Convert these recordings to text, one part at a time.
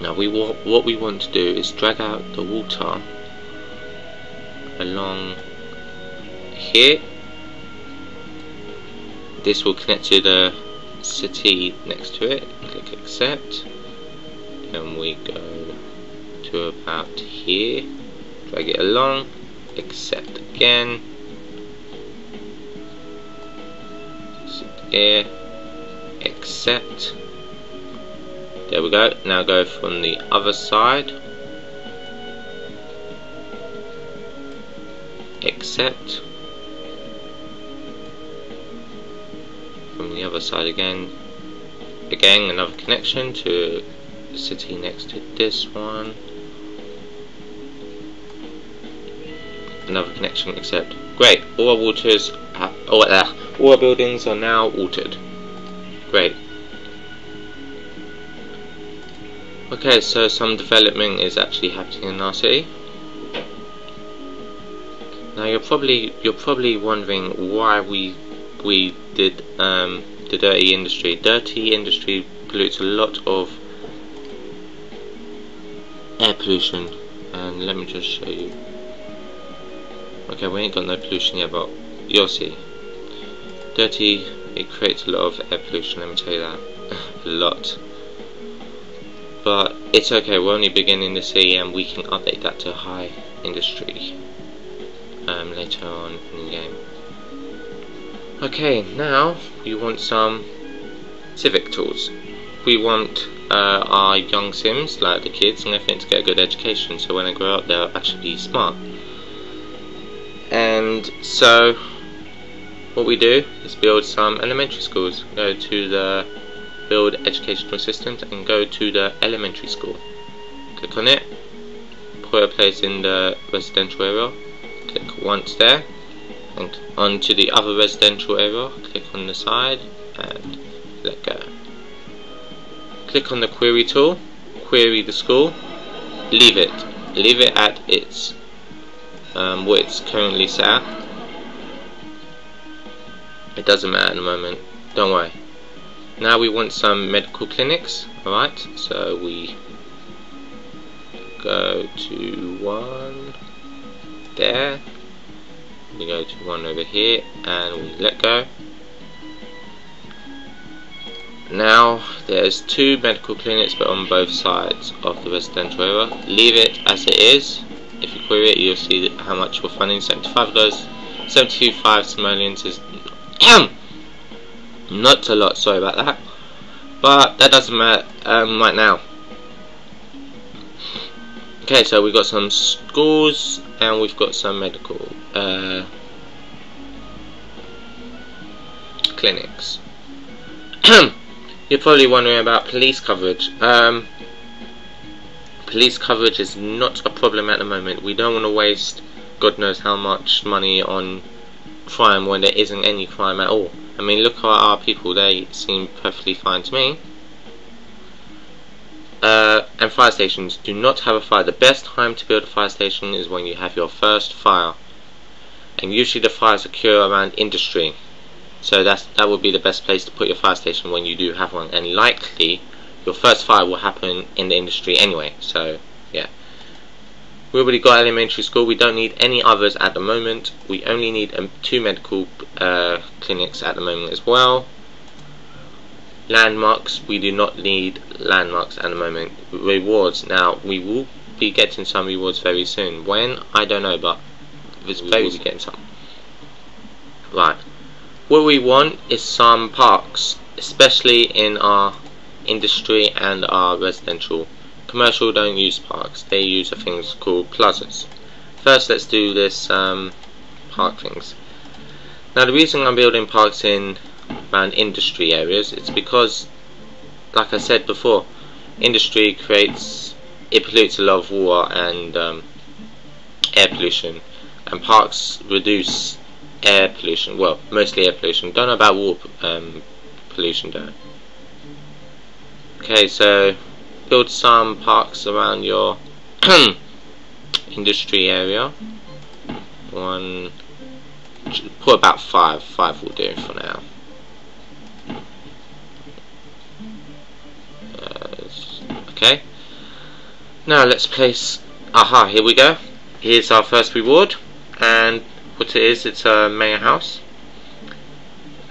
Now what we want to do is drag out the water along here. This will connect to the city next to it. Click accept, and we go to about here, drag it along, accept again, here, accept. There we go. Now go from the other side, accept, from the other side again, another connection to the city next to this one, another connection, accept. Great, all our waters, all our buildings are now watered. Great. Okay, so some development is actually happening in our city. Now you're probably wondering why we did the dirty industry. Dirty industry pollutes a lot of air pollution, and let me just show you. Okay, we ain't got no pollution yet, but you'll see. Dirty, it creates a lot of air pollution, let me tell you that. A lot. But it's okay, we're only beginning to see, and we can update that to high industry later on in the game. Okay, now we want some civic tools. We want our young Sims, like the kids and everything, to get a good education, so when they grow up they'll actually be smart. And so what we do is build some elementary schools. Go to the build educational assistant and go to the elementary school. Click on it, put a place in the residential area, click once there, and onto the other residential area, click on the side and let go. Click on the query tool, query the school, leave it at its what it's currently set at. It doesn't matter at the moment, don't worry. Now we want some medical clinics, alright, so we go to one there, we go to one over here, and we let go. Now there's two medical clinics, but on both sides of the residential area. Leave it as it is. If you query it, you'll see how much we're funding. 75 goes, 75 simoleons is not a lot, sorry about that, but that doesn't matter right now. Okay, so we've got some schools and we've got some medical clinics. You're probably wondering about police coverage. Police coverage is not a problem at the moment. We don't want to waste God knows how much money on crime when there isn't any crime at all. I mean, look at our people, they seem perfectly fine to me. And fire stations do not have a fire. The best time to build a fire station is when you have your first fire, and usually the fires occur around industry, so that would be the best place to put your fire station when you do have one, and likely your first fire will happen in the industry anyway. So yeah, we already got elementary school, we don't need any others at the moment. We only need 2 medical clinics at the moment as well. Landmarks, we do not need landmarks at the moment. Rewards, now we will be getting some rewards very soon. When? I don't know, but it's very easy getting some. Right, what we want is some parks, especially in our industry and our residential. Commercial don't use parks, they use things called plazas. First let's do this park things. Now the reason I'm building parks in around industry areas, it's because, like I said before, industry pollutes a lot of water and air pollution, and parks reduce air pollution, well, mostly air pollution. Don't know about water pollution though. Okay, so build some parks around your industry area. Put about 5 will do for now. Okay, Now let's place. Aha! Here we go. Here's our first reward, and what it is, it's a mayor house.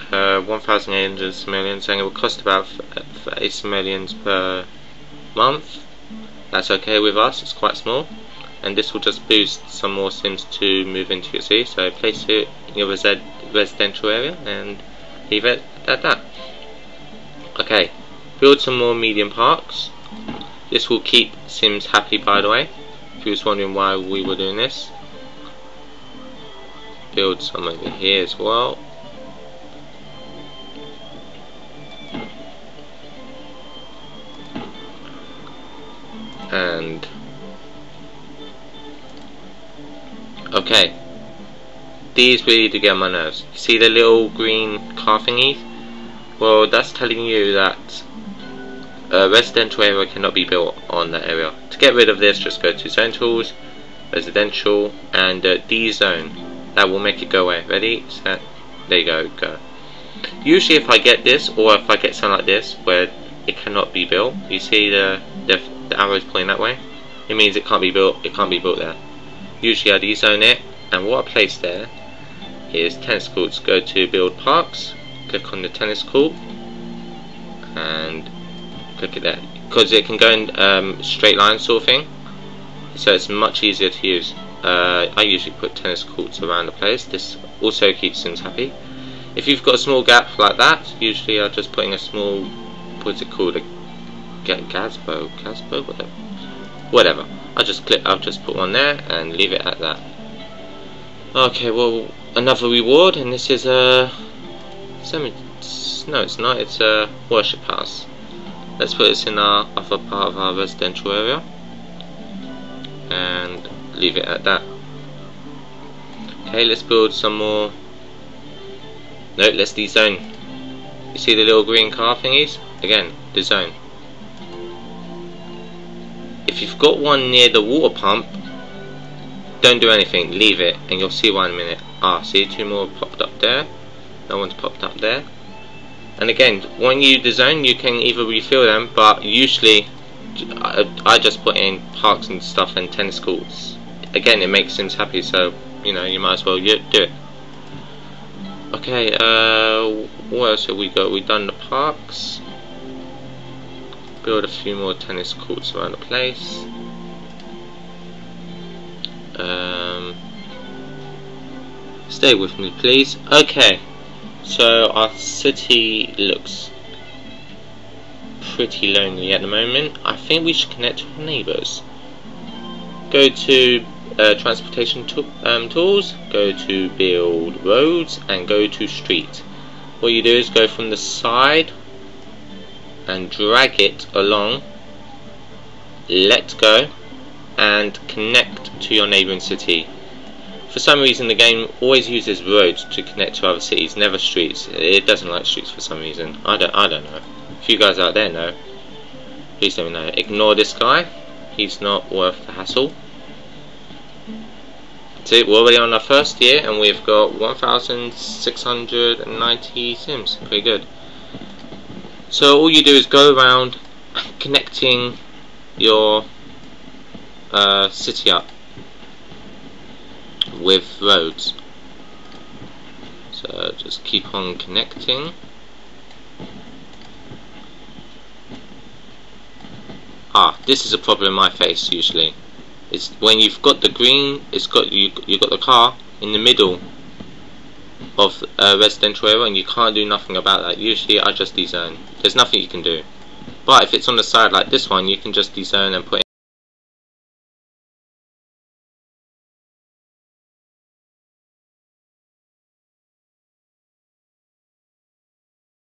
1,800 simoleons, and it will cost about 8 simoleons per month. That's okay with us. It's quite small, and this will just boost some more sims to move into your city. So place it in your residential area and leave it at that. Okay, build some more medium parks. This will keep sims happy, by the way, if you was wondering why we were doing this. Build some over here as well. And okay, these really do get on my nerves. You see the little green car thingy? Well, that's telling you that a residential area cannot be built on that area. To get rid of this, just go to Zone Tools, Residential, and D-Zone. That will make it go away. Ready, set, there you go, go. Usually if I get this, or if I get something like this, where it cannot be built, you see the arrows pointing that way, it means it can't be built. It can't be built there. Usually I D-Zone it, and what I place there is tennis courts. Go to Build Parks, click on the tennis court, and click it there, because it can go in straight line sort of thing, so it's much easier to use. I usually put tennis courts around the place. This also keeps sims happy. If you've got a small gap like that, usually I just put in a small, what's it called, a Gazebo, whatever. I'll just put one there and leave it at that. Okay, well, another reward, and this is a no, it's not. It's a worship house. Let's put this in our other part of our residential area and leave it at that. Okay, let's build some more. No, let's D-Zone. You see the little green car thingies? Again, D-Zone. If you've got one near the water pump, don't do anything, leave it, and you'll see why in a minute. Ah, see, 2 more popped up there. No one's popped up there. And again, when you D-Zone, you can either refill them, but usually I just put in parks and stuff and tennis courts. Again, it makes sims happy, so you know, you might as well do it. Okay, what else have we got? We've done the parks. Build a few more tennis courts around the place. Stay with me, please. Okay, so our city looks pretty lonely at the moment. I think we should connect to our neighbours. Go to transportation tools, go to build roads, and go to street. What you do is go from the side and drag it along, let go, and connect to your neighbouring city. For some reason the game always uses roads to connect to other cities, never streets. It doesn't like streets for some reason. I don't know. If you guys out there know, please let me know. Ignore this guy, he's not worth the hassle. See, we're already on our first year and we've got 1,690 sims. Pretty good. So all you do is go around connecting your city up with roads. So just keep on connecting. Ah, this is a problem I face usually. It's when you've got the green, you've got the car in the middle of a residential area and you can't do nothing about that. Usually I just D-Zone. There's nothing you can do. But if it's on the side like this one, you can just D-Zone and put